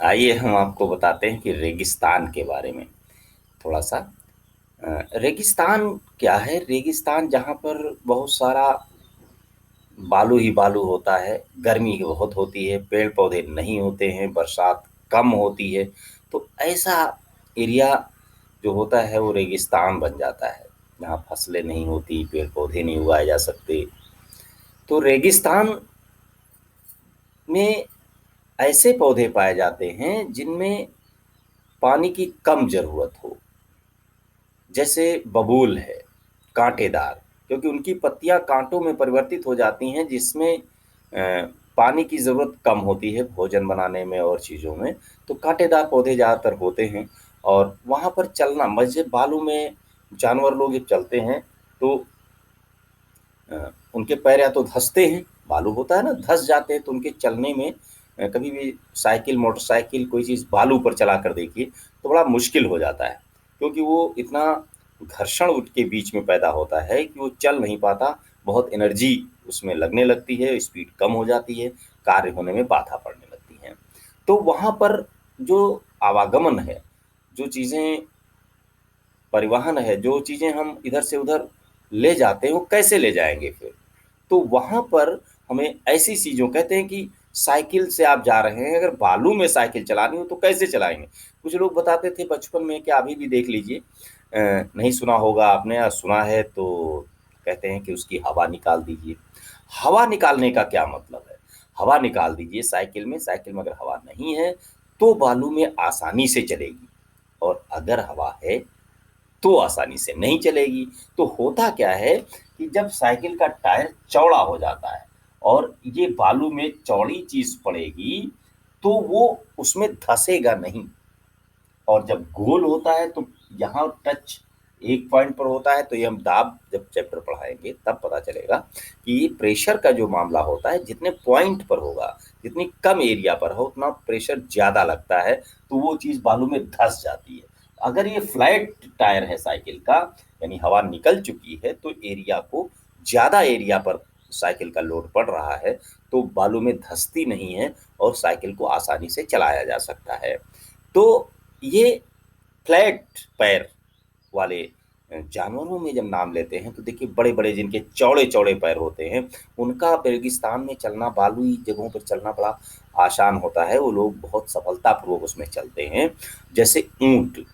आइए हम आपको बताते हैं कि रेगिस्तान के बारे में थोड़ा-सा। रेगिस्तान क्या है? रेगिस्तान जहाँ पर बहुत सारा बालू ही बालू होता है, गर्मी बहुत होती है, पेड़-पौधे नहीं होते हैं, बरसात कम होती है, तो ऐसा एरिया जो होता है वो रेगिस्तान बन जाता है, जहाँ फसलें नहीं होती, पेड़-पौधे नहीं उगाए जा सकते। तो रेगिस्तान में ऐसे पौधे पाए जाते हैं जिनमें पानी की कम ज़रूरत हो। जैसे बबूल है, कांटेदार, क्योंकि उनकी पत्तियाँ काँटों में परिवर्तित हो जाती हैं जिसमें पानी की ज़रूरत कम होती है भोजन बनाने में और चीज़ों में, तो कांटेदार पौधे ज़्यादातर होते हैं और वहाँ पर चलना जैसे बालू में जानवर लोग जब चलते हैं तो उनके पैर या तो धँसते हैं, बालू होता है ना, धँस जाते हैं तो उनके चलने में कभी भी साइकिल, मोटरसाइकिल कोई चीज़ बालू पर चला कर देखिए, तो बड़ा मुश्किल हो जाता है। क्योंकि वो इतना घर्षण उनके बीच में पैदा होता है कि वो चल नहीं पाता, बहुत एनर्जी उसमें लगने लगती है, स्पीड कम हो जाती है, कार्य होने में बाधा पड़ने लगती है। तो वहाँ पर जो आवागमन है, जो चीज़ें परिवहन है, जो चीज़ें हम इधर से उधर ले जाते हैं, वो कैसे ले जाएँगे फिर? तो वहाँ पर हमें ऐसी चीज़ों कहते हैं कि साइकिल से आप जा रहे हैं, अगर बालू में साइकिल चलानी हो तो कैसे चलाएँगे? कुछ लोग बताते थे बचपन में कि अभी भी देख लीजिए नहीं सुना होगा आपने या सुना है तो कहते हैं कि उसकी हवा निकाल दीजिए। हवा निकालने का क्या मतलब है? हवा निकाल दीजिए साइकिल में अगर हवा नहीं है, तो बालू में आसानी से चलेगी और अगर हवा है तो आसानी से नहीं चलेगी। तो होता क्या है कि जब साइकिल का टायर चौड़ा हो जाता है और ये बालू में चौड़ी चीज़ पड़ेगी, तो वो उसमें धँसेगा नहीं और जब गोल होता है तो यहाँ टच एक पॉइंट पर होता है, तो ये हम दाब जब चैप्टर पढ़ाएँगे तब पता चलेगा कि प्रेशर का जो मामला होता है, जितने पॉइंट पर होगा, जितनी कम एरिया पर हो, उतना प्रेशर ज़्यादा लगता है, तो वो चीज़ बालू में धँस जाती है। अगर ये फ्लैट टायर है साइकिल का, यानी हवा निकल चुकी है, तो एरिया को ज़्यादा एरिया पर साइकिल का लोड पड़ रहा है, तो बालू में धँसती नहीं है और साइकिल को आसानी से चलाया जा सकता है। तो ये फ्लैट पैर वाले जानवरों में जब नाम लेते हैं तो देखिए बड़े-बड़े जिनके चौड़े-चौड़े पैर होते हैं, उनका रेगिस्तान में चलना, बालुई जगहों पर चलना बड़ा आसान होता है, वो लोग बहुत सफलतापूर्वक उसमें चलते हैं। जैसे ऊँट,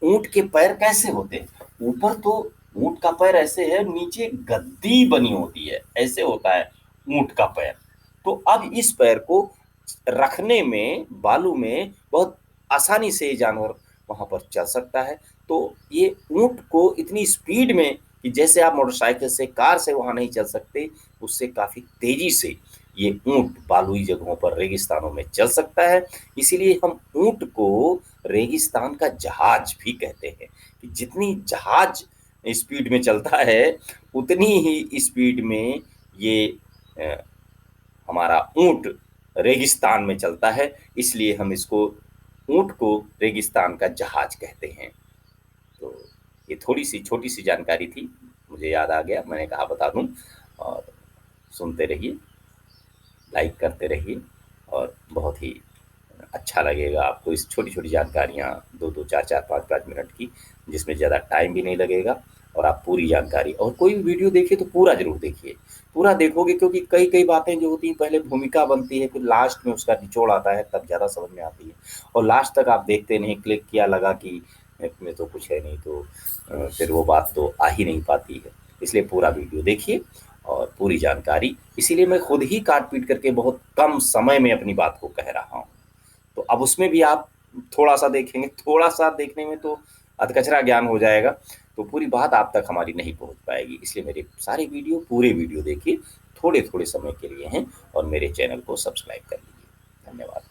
ऊँट के पैर कैसे होते हैं? ऊपर तो ऊँट का पैर ऐसे है, नीचे गद्दी बनी होती है, ऐसे होता है ऊँट का पैर। तो अब इस पैर को रखने में बालू में बहुत आसानी से ये जानवर वहाँ पर चल सकता है। तो ये ऊँट को इतनी स्पीड में कि जैसे आप मोटरसाइकिल से, कार से वहाँ नहीं चल सकते, उससे काफ़ी तेज़ी से ये ऊँट बालुई जगहों पर, रेगिस्तानों में चल सकता है। इसीलिए हम ऊँट को रेगिस्तान का जहाज भी कहते हैं कि जितनी जहाज स्पीड में चलता है, उतनी ही स्पीड में ये अ, हमारा ऊँट रेगिस्तान में चलता है, इसलिए हम इसको ऊँट को रेगिस्तान का जहाज कहते हैं। तो ये थोड़ी-सी छोटी-सी जानकारी थी, मुझे याद आ गया, मैंने कहा बता दूँ और सुनते रहिए, लाइक करते रहिए और बहुत ही अच्छा लगेगा आपको इस छोटी-छोटी जानकारियाँ 2-2, 4-4, 5-5 मिनट की, जिसमें ज़्यादा टाइम भी नहीं लगेगा और आप पूरी जानकारी और कोई भी वीडियो देखिए तो पूरा ज़रूर देखिए। पूरा देखोगे क्योंकि कई-कई बातें जो होती हैं पहले भूमिका बनती है, फिर लास्ट में उसका निचोड़ आता है तब ज़्यादा समझ में आती है और लास्ट तक आप देखते नहीं, क्लिक किया लगा कि इसमें तो कुछ है नहीं तो फिर वो बात तो आ ही नहीं पाती है। इसलिए पूरा वीडियो देखिए और पूरी जानकारी इसीलिए मैं खुद ही काट-पीट करके बहुत कम समय में अपनी बात को कह रहा हूँ। तो अब उसमें भी आप थोड़ा-सा देखेंगे, थोड़ा-सा देखने में तो अधकचरा ज्ञान हो जाएगा, तो पूरी बात आप तक हमारी नहीं पहुँच पाएगी। इसलिए मेरे सारे वीडियो, पूरे वीडियो देखिए, थोड़े-थोड़े समय के लिए हैं और मेरे चैनल को सब्सक्राइब कर लीजिए। धन्यवाद।